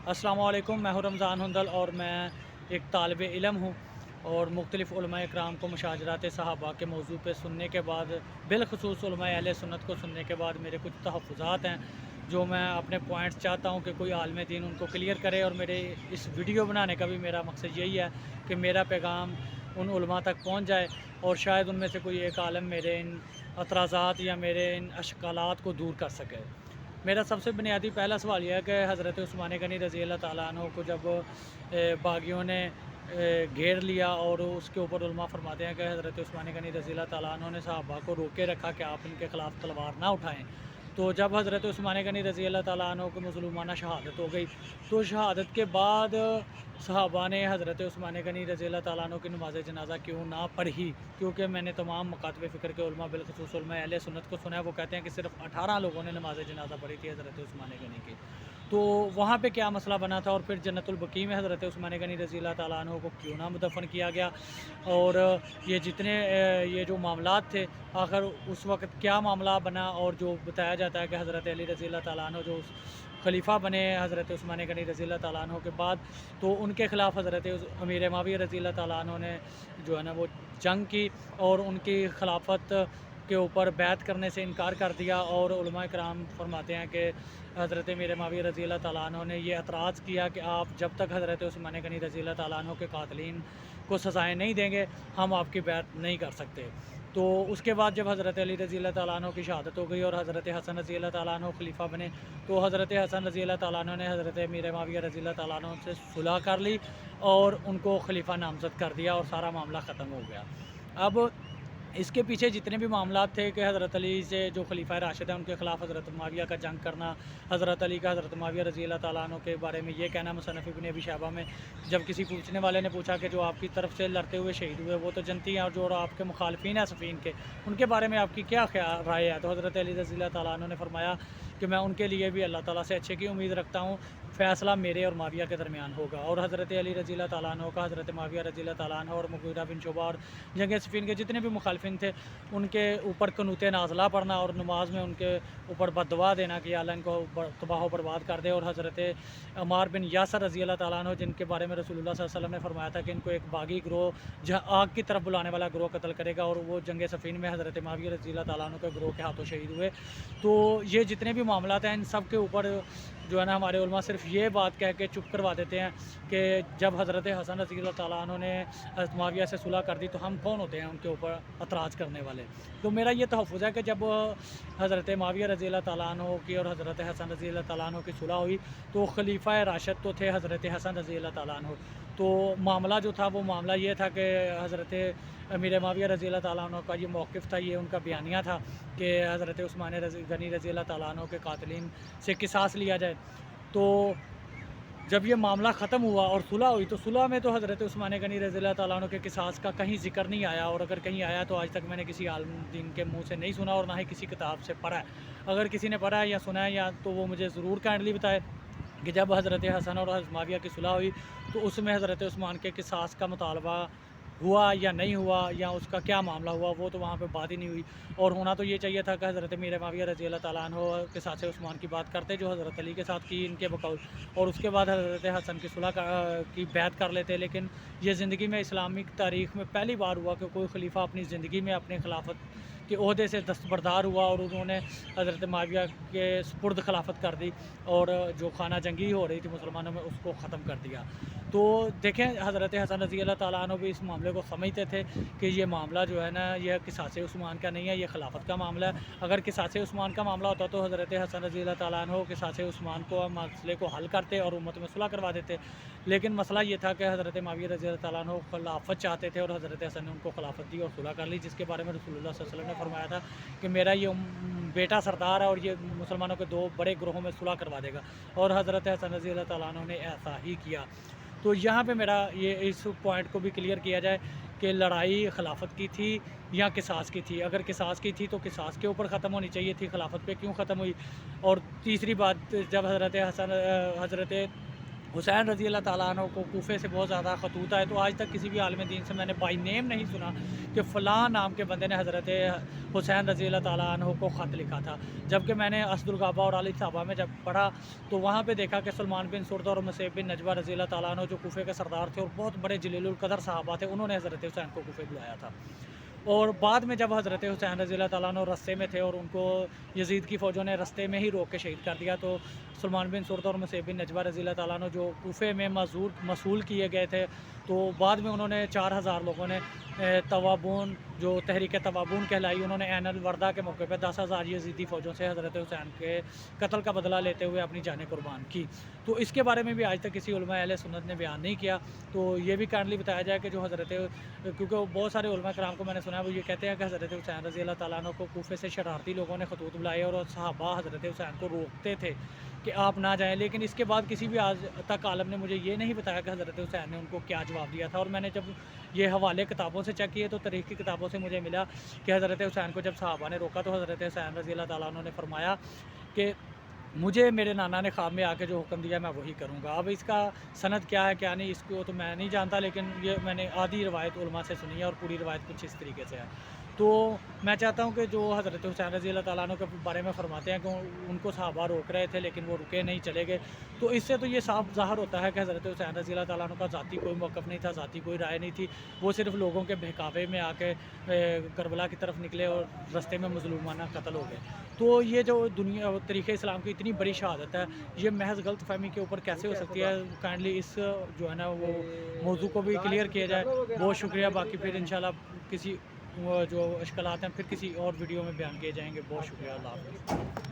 अस्सलाम वालेकुम, मैं हूँ रमज़ान हुंदल और मैं एक तालिब इल्म हूँ। और मुख्तलिफ़ उलमाए इकराम को मुशाजरात सहाबा के मौजू पे सुनने के बाद, बिलखसूस उलमाए अहले सुन्नत को सुनने के बाद मेरे कुछ तहफ़्फ़ुज़ात हैं जो मैं अपने पॉइंट्स चाहता हूँ कि कोई आलिम दीन उनको क्लियर करे। और मेरे इस वीडियो बनाने का भी मेरा मकसद यही है कि मेरा पैगाम उन उलमा तक पहुँच जाए और शायद उनमें से कोई एक आलिम मेरे इन एतराज़ात या मेरे इन अशकालात को दूर कर सके। मेरा सबसे बुनियादी पहला सवाल यह है कि हज़रत उस्मान गनी रज़ी अल्लाह ताला अन्हु को जब बागियों ने घेर लिया और उसके ऊपर उलमा फरमाते हैं कि हज़रत उस्मान गनी रज़ी अल्लाह ताला अन्हु ने सहाबा को रोके रखा कि आप इनके ख़िलाफ़ तलवार ना उठाएं। तो जब हज़रत उस्मान गनी रज़ी अल्लाह ताला अन्हु को मुसलमाना शहादत हो गई, तो शहादत के बाद सहाबा ने हज़रत उस्मान गनी रज़ी अल्लाह ताला अन्हु की नमाज़ जनाज़ा क्यों ना पढ़ी? क्योंकि मैंने तमाम मकातब फ़िक्र के उलमा बिलखसूस उलमा अहले सुन्नत को सुना है, वो कहते हैं कि सिर्फ़ 18 लोगों ने नमाज़ जनाज़ा पढ़ी थी हज़रत उस्मान गनी की। तो वहाँ पे क्या मसला बना था और फिर जन्नतुल बकी में हज़रत उस्मान गनी रज़ी अल्लाह ताला अन्हु को क्यों ना दफ़न किया गया? और ये जितने ये जो मामलात थे, आखिर उस वक़्त क्या मामला बना? और जो बताया जाता है कि हज़रत अली रज़ी अल्लाह ताला अन्हु जो खलीफा बने हज़रत उस्मान गनी रज़ी अल्लाह ताला अन्हु के बाद, तो उनके ख़िलाफ़ हज़रत अमीर मुआविया रज़ी अल्लाह ताला अन्हु ने जो है ना वो जंग की और उनकी खिलाफत के ऊपर बैत करने से इनकार कर दिया। और उलमा कराम फरमाते हैं कि हज़रत अमीर मुआविया रज़ी अल्लाह ताला अन्हु ने ये एतराज़ किया कि आप जब तक हज़रत उस्मान गनी रज़ी अल्लाह ताला अन्हु के कातिलीन को सज़ाएँ नहीं देंगे, हम आपकी बैत नहीं कर सकते। तो उसके बाद जब हज़रत अली रज़ी अल्लाह ताला अन्हु की शहादत हो गई और हज़रत हसन रज़ी अल्लाह ताला अन्हु खलीफा बने, तो हज़रत हसन रज़ी अल्लाह ताला अन्हु ने हज़रत अमीर मुआविया रज़ी अल्लाह ताला अन्हु से सुलह कर ली और उनको खलीफा नामज़द कर दिया और सारा मामला ख़त्म हो गया। अब इसके पीछे जितने भी मामलात थे कि हज़रत अली से जो खलीफा राशिद है उनके ख़िलाफ़ हज़रत मुआविया का जंग करना, हज़रत अली का हज़रत मुआविया रज़ी अल्लाह ताला अन्हु के बारे में ये कहना, मुसन्नफ़ इब्न अबी शैबा में जब किसी पूछने वाले ने पूछा कि जो आपकी तरफ से लड़ते हुए शहीद हुए वो तो जनती हैं और जो आपके मुखालफिन हैं सफ़ीन के, उनके बारे में आपकी क्या राय है? तो हज़रत अली रज़ी अल्लाह ताला अन्हु ने फरमाया कि मैं उनके लिए भी अल्लाह ताला से अच्छे की उम्मीद रखता हूँ, फ़ैसला मेरे और मुआविया के दरमियान होगा। और हज़रत अली रज़ी अल्लाह ताला अन्हु का हज़रत मुआविया रज़ी अल्लाह ताला अन्हु और मुग़ीरा बिन शुबा और जंग सिफ़ीन के जितने भी मुखालफिन थे, उनके ऊपर क़ुनूत नाज़िला पढ़ना और नमाज में उनके ऊपर बद्दुआ देना कि अल्लाह इनको तबाह व बर्बाद कर दे। और हज़रत अम्मार बिन यासर रज़ी अल्लाह ताला अन्हु जिनके बारे में रसूलुल्लाह सल्लल्लाहु अलैहि वसल्लम ने फरमाया था कि इनको एक बागी गिरोह आग की तरफ बुलाने वाला गिरोह कत्ल करेगा, और वो जंग सफ़ीन में हज़रत मुआविया रज़ी अल्लाह ताला अन्हु के गिरोह के हाथों शहीद हुए। तो ये जितने भी मामलात हैं इन सब के ऊपर जो है ना हमारे उलमा सिर्फ ये बात कह के चुप करवा देते हैं कि जब हज़रत हसन रज़ी अल्लाह ताला अन्हु ने हज़रत मुआविया से सुलह कर दी तो हम कौन होते हैं उनके ऊपर एतराज़ करने वाले? तो मेरा ये तहफ़्फ़ुज़ है कि जब हज़रत मुआविया रज़ी अल्लाह ताला अन्हु की और हज़रत हसन रज़ी अल्लाह ताला अन्हु की सुलह हुई, तो खलीफा राशिद तो थे हज़रत हसन रज़ी अल्लाह ताला अन्हु। तो मामला जो था वो मामला ये था कि हज़रत अमीर मुआविया रज़ी अल्लाह ताला अन्हु का ये मौक़िफ़ था, ये उनका बयानिया था कि हज़रत उस्मान गनी रज़ी अल्लाह ताला अन्हु के कातिलीन से क़िसास लिया जाए। तो जब ये मामला ख़त्म हुआ और सुलह हुई, तो सुलह में तो हज़रत उस्मान गनी रज़ी अल्लाह ताला अन्हु के क़िसास का कहीं ज़िक्र नहीं आया, और अगर कहीं आया तो आज तक मैंने किसी आलिम दीन के मुँह से नहीं सुना और ना ही किसी किताब से पढ़ा है। अगर किसी ने पढ़ा है या सुना है या तो वो मुझे ज़रूर काइंडली बताए कि जब हज़रत हसन और हज़रत मुआविया की सुलह हुई तो उसमें हज़रत उस्मान के क़िसास का मुतालबा हुआ या नहीं हुआ, या उसका क्या मामला हुआ, वो तो वहाँ पे बात ही नहीं हुई। और होना तो ये चाहिए था कि हज़रत अमीर मुआविया रज़ी अल्लाह ताला अन्हु के साथ उस्मान की बात करते जो हज़रत अली के साथ की इनके बकौल, और उसके बाद हज़रत हसन की सुलह की बैत कर लेते। लेकिन ये ज़िंदगी में इस्लामिक तारीख़ में पहली बार हुआ कि कोई खलीफा अपनी ज़िंदगी में अपने खिलाफत के ओहदे से दस्तबरदार हुआ और उन्होंने हज़रत मुआविया के सुपुर्द खिलाफत कर दी और जो खाना जंगी हो रही थी मुसलमानों में उसको ख़त्म कर दिया। तो देखें हज़रत हसन रज़ी अल्लाह ताला अन्हु भी इस मामले को समझते थे कि ये मामला जो है ना यह क़िसास उस्मान का नहीं है, ये खिलाफत का मामला है। अगर क़िसास उस्मान का मामला होता तो हज़रत हसन रज़ी अल्लाह ताला अन्हु क़िसास उस्मान को मसले को हल करते और उम्मत में सुलह करवा देते। लेकिन मसला ये था कि हज़रत मुआविया रज़ी अल्लाह ताला अन्हु खिलाफत चाहते थे और हज़रत हसन ने उनको खिलाफत दी और सुलह कर ली, जिसके बारे में रसूलुल्लाह सल्लल्लाहु अलैहि वसल्लम ने फरमाया था कि मेरा ये बेटा सरदार है और ये मुसलमानों के दो बड़े ग्रोहों में सुलह करवा देगा। और हज़रत हसन रज़ी अल्लाह ताला अन्हु ने ऐसा ही किया। तो यहाँ पे मेरा ये इस पॉइंट को भी क्लियर किया जाए कि लड़ाई खिलाफत की थी या क़िसास की थी। अगर क़िसास की थी तो क़िसास के ऊपर ख़त्म होनी चाहिए थी, खिलाफत पे क्यों ख़त्म हुई? और तीसरी बात, जब हज़रत हुसैन रज़ी अल्लाह ताला अन्हु को कूफे से बहुत ज़्यादा खतूत है, तो आज तक किसी भी आलिम दीन से मैंने बाई नेम नहीं सुना कि फ़लाँ नाम के बंदे ने हज़रत हुसैन रज़ी अल्लाह ताला अन्हु को ख़त लिखा था। जबकि मैंने असदुल गाबा और अली साहबा में जब पढ़ा तो वहाँ पे देखा कि सलमान बिन सुर्द और मुसैब बिन नजवा रज़ी अल्लाह ताला अन्हु जो कूफे के सरदार थे और बहुत बड़े जलीलुल क़दर सहाबा थे, उन्होंने हज़रत हुसैन को कूफे बुलाया था। और बाद में जब हज़रत हुसैन रज़ी अल्लाह ताला अन्हु रस्ते में थे और उनको यज़ीद की फ़ौजों ने रस्ते में ही रोक के शहीद कर दिया, तो सलमान बिन सुर्द और मुसैब बिन नजवा रज़ी अल्लाह ताला अन्हु जो कूफे में मसूल किए गए थे, तो बाद में उन्होंने 4000 लोगों ने तवाबून जो तहरीक तवाबून कहलाई, उन्होंने ऐन अल वर्दा के मौके पे 10,000 यज़ीदी फ़ौजों से हज़रत हुसैन के कत्ल का बदला लेते हुए अपनी जानें कुर्बान की। तो इसके बारे में भी आज तक किसी उलमा अहले सुन्नत ने बयान नहीं किया। तो ये भी काइंडली बताया जाए कि जो हज़रत, क्योंकि बहुत सारे उलमा कराम को मैंने सुना है वो ये कहते हैं कि हज़रत हुसैन रज़ी अल्लाह ताला अन्हु को कूफे से शरारती लोगों ने खतूत बुलाए और सहाबा हज़रत हुसैन को रोकते थे कि आप ना जाएँ, लेकिन इसके बाद किसी भी आज तक आलम ने मुझे ये नहीं बताया कि हज़रत हुसैन ने उनको क्या जवाब दिया था। और मैंने जब ये हवाले किताबों से चेक किए तो तारीख़ की किताबों से मुझे मिला कि हज़रत हुसैन को जब सहाबा ने रोका तो हज़रत हुसैन रज़ी अल्लाह ताला अन्हु ने फरमाया कि मुझे मेरे नाना ने ख्वाब में आके जो हुक्म दिया मैं वही करूँगा। अब इसका सनद क्या है क्या नहीं इसको तो मैं नहीं जानता, लेकिन ये मैंने आधी रवायत उलमा से सुनी है और पूरी रवायत कुछ इस तरीके से है। तो मैं चाहता हूँ कि जो हज़रत हुसैन रज़ी अल्लाह ताला अन्हु के बारे में फ़रमाते हैं कि उनको सहाबा रोक रहे थे लेकिन वो रुके नहीं, चले गए, तो इससे तो ये साफ ज़ाहिर होता है कि हज़रत हुसैन रज़ी अल्लाह ताला अन्हु का ज़ाती कोई मौक़िफ़ नहीं था, ज़ाती कोई राय नहीं थी। वो सिर्फ़ लोगों के बहकावे में आके करबला की तरफ निकले और रस्ते में मज़लूमाना कत्ल हो गए। तो ये जो दुनिया तरीक़े इस्लाम की इतनी बड़ी शहादत है, ये महज़ ग़लतफ़हमी के ऊपर कैसे हो सकती है? काइंडली इस जो है ना वो मौज़ू को भी क्लियर किया जाए। बहुत शुक्रिया। बाकी फिर इंशाल्लाह किसी वो जो इश्किलात हैं फिर किसी और वीडियो में बयान किए जाएँगे। बहुत शुक्रिया। अल्लाह हाफ़िज़।